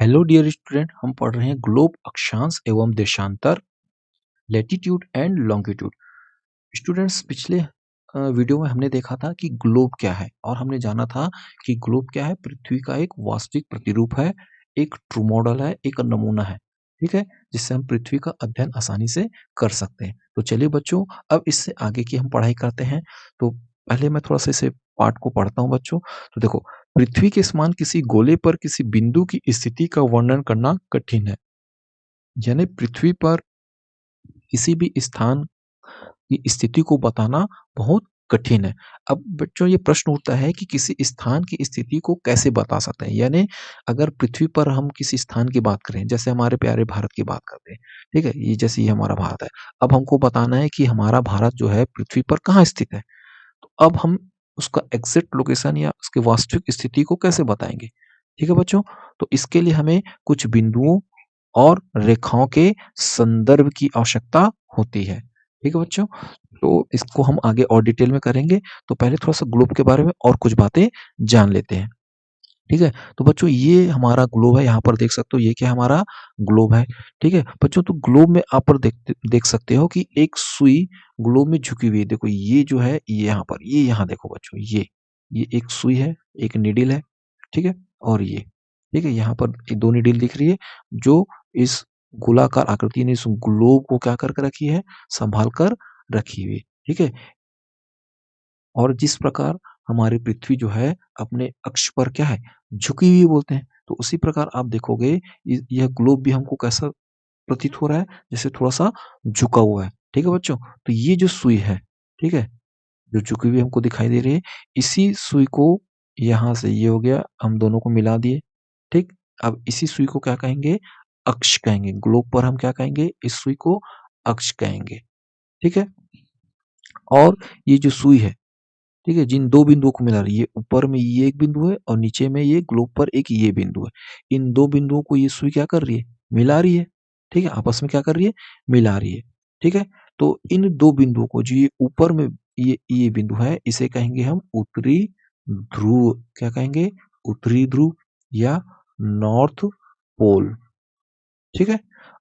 Hello dear student, हम पढ़ रहे हैं ग्लोब अक्षांश एवं देशांतर लैटिट्यूड एंड लॉन्गिट्यूड। स्टूडेंट्स, पिछले वीडियो में हमने देखा था कि ग्लोब क्या है और हमने जाना था कि ग्लोब क्या है। पृथ्वी का एक वास्तविक प्रतिरूप है, एक ट्रू मॉडल है, एक नमूना है। ठीक है, जिससे हम पृथ्वी का अध्ययन आसानी से कर सकते हैं। तो चलिए बच्चों, अब इससे आगे की हम पढ़ाई करते हैं। तो पहले मैं थोड़ा सा इसे पार्ट को पढ़ता हूँ बच्चों। तो देखो, पृथ्वी के समान किसी गोले पर किसी बिंदु की स्थिति का वर्णन करना कठिन है। यानी पृथ्वी पर किसी भी स्थान की स्थिति को बताना बहुत कठिन है। अब बच्चों, ये प्रश्न उठता है कि किसी स्थान की स्थिति को कैसे बता सकते हैं। यानी अगर पृथ्वी पर हम किसी स्थान की बात करें, जैसे हमारे प्यारे भारत की बात करते हैं, ठीक है, ये जैसे ये हमारा भारत है। अब हमको बताना है कि हमारा भारत जो है पृथ्वी पर कहाँ स्थित है। तो अब हम उसका एग्जैक्ट लोकेशन या उसकी वास्तविक स्थिति को कैसे बताएंगे। ठीक है बच्चों, तो इसके लिए हमें कुछ बिंदुओं और रेखाओं के संदर्भ की आवश्यकता होती है। ठीक है बच्चों, तो इसको हम आगे और डिटेल में करेंगे। तो पहले थोड़ा सा ग्लोब के बारे में और कुछ बातें जान लेते हैं। ठीक है, तो बच्चों ये हमारा ग्लोब है, यहाँ पर देख सकते हो ये क्या हमारा ग्लोब है। ठीक है बच्चों, तो ग्लोब में आप पर देख सकते हो कि एक सुई ग्लोब में झुकी हुई है। देखो ये जो है, ये यहाँ पर, ये यहाँ देखो बच्चों, ये एक सुई है, एक निडिल है। ठीक है, और ये, ठीक है, यहाँ पर ये दो निडिल दिख रही है जो इस गोलाकार आकृति ने इस ग्लोब को क्या करके रखी है, संभाल कर रखी हुई है। ठीक है, और जिस प्रकार हमारी पृथ्वी जो है अपने अक्ष पर क्या है, झुकी हुई बोलते हैं। तो उसी प्रकार आप देखोगे यह ग्लोब भी हमको कैसा प्रतीत हो रहा है, जैसे थोड़ा सा झुका हुआ है। ठीक है बच्चों, तो ये जो सुई है, ठीक है, जो झुकी हुई हमको दिखाई दे रही है, इसी सुई को यहाँ से ये हो गया, हम दोनों को मिला दिए। ठीक, अब इसी सुई को क्या कहेंगे, अक्ष कहेंगे। ग्लोब पर हम क्या कहेंगे, इस सुई को अक्ष कहेंगे। ठीक है, और ये जो सुई है, ठीक है, जिन दो बिंदुओं को मिला रही है, ऊपर में ये एक बिंदु है और नीचे में ये ग्लोब पर एक ये बिंदु है। इन दो बिंदुओं को ये सुई क्या कर रही है, मिला रही है। ठीक है, आपस में क्या कर रही है, मिला रही है। ठीक है, तो इन दो बिंदुओं को, जो ये ऊपर में ये बिंदु है, इसे कहेंगे हम उत्तरी ध्रुव। क्या कहेंगे, उत्तरी ध्रुव या नॉर्थ पोल। ठीक है,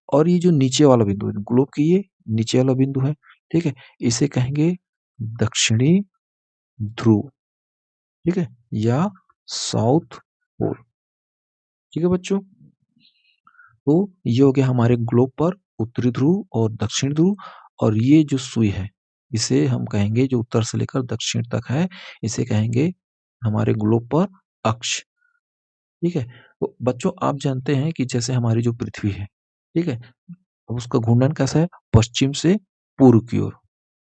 और ये जो नीचे वाला बिंदु है ग्लोब की, ये नीचे वाला बिंदु है, ठीक है, इसे कहेंगे दक्षिणी ध्रुव। ठीक है, या साउथ पोल। ठीक है बच्चों, तो ये हो गया हमारे ग्लोब पर उत्तरी ध्रुव और दक्षिण ध्रुव। और ये जो सुई है, इसे हम कहेंगे, जो उत्तर से लेकर दक्षिण तक है, इसे कहेंगे हमारे ग्लोब पर अक्ष। ठीक है, तो बच्चों आप जानते हैं कि जैसे हमारी जो पृथ्वी है, ठीक है, अब उसका घूर्णन कैसा है, पश्चिम से पूर्व की ओर।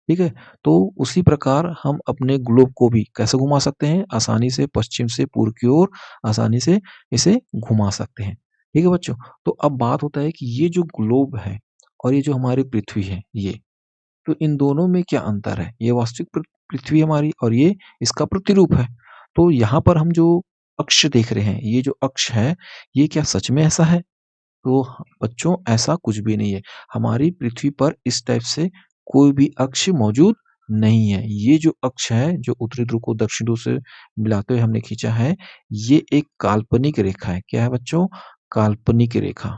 ठीक है, तो उसी प्रकार हम अपने ग्लोब को भी कैसे घुमा सकते हैं, आसानी से पश्चिम से पूर्व की ओर आसानी से इसे घुमा सकते हैं। ठीक है बच्चों, तो अब बात होता है कि ये जो ग्लोब है और ये जो हमारी पृथ्वी है, ये, तो इन दोनों में क्या अंतर है। ये वास्तविक पृथ्वी हमारी और ये इसका प्रतिरूप है। तो यहाँ पर हम जो अक्ष देख रहे हैं, ये जो अक्ष है, ये क्या सच में ऐसा है। तो बच्चों ऐसा कुछ भी नहीं है। हमारी पृथ्वी पर इस टाइप से कोई भी अक्ष मौजूद नहीं है। ये जो अक्ष है, जो उत्तरी ध्रुव को दक्षिण ध्रुव से मिलाते हुए हमने खींचा है, ये एक काल्पनिक रेखा है। क्या है बच्चों, काल्पनिक रेखा।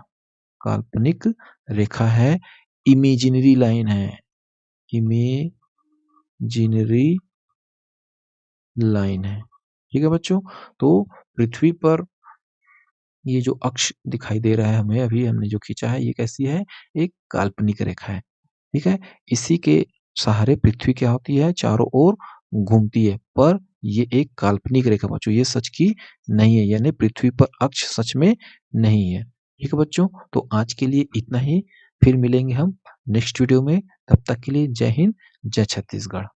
काल्पनिक रेखा है, इमेजिनरी लाइन है, इमेजिनरी लाइन है। ठीक है बच्चों, तो पृथ्वी पर ये जो अक्ष दिखाई दे रहा है हमें, अभी हमने जो खींचा है, ये कैसी है, एक काल्पनिक रेखा है। ठीक है, इसी के सहारे पृथ्वी क्या होती है, चारों ओर घूमती है। पर ये एक काल्पनिक रेखा बच्चों, ये सच की नहीं है। यानी पृथ्वी पर अक्ष सच में नहीं है। ठीक है बच्चों, तो आज के लिए इतना ही। फिर मिलेंगे हम नेक्स्ट वीडियो में। तब तक के लिए जय हिंद, जय छत्तीसगढ़।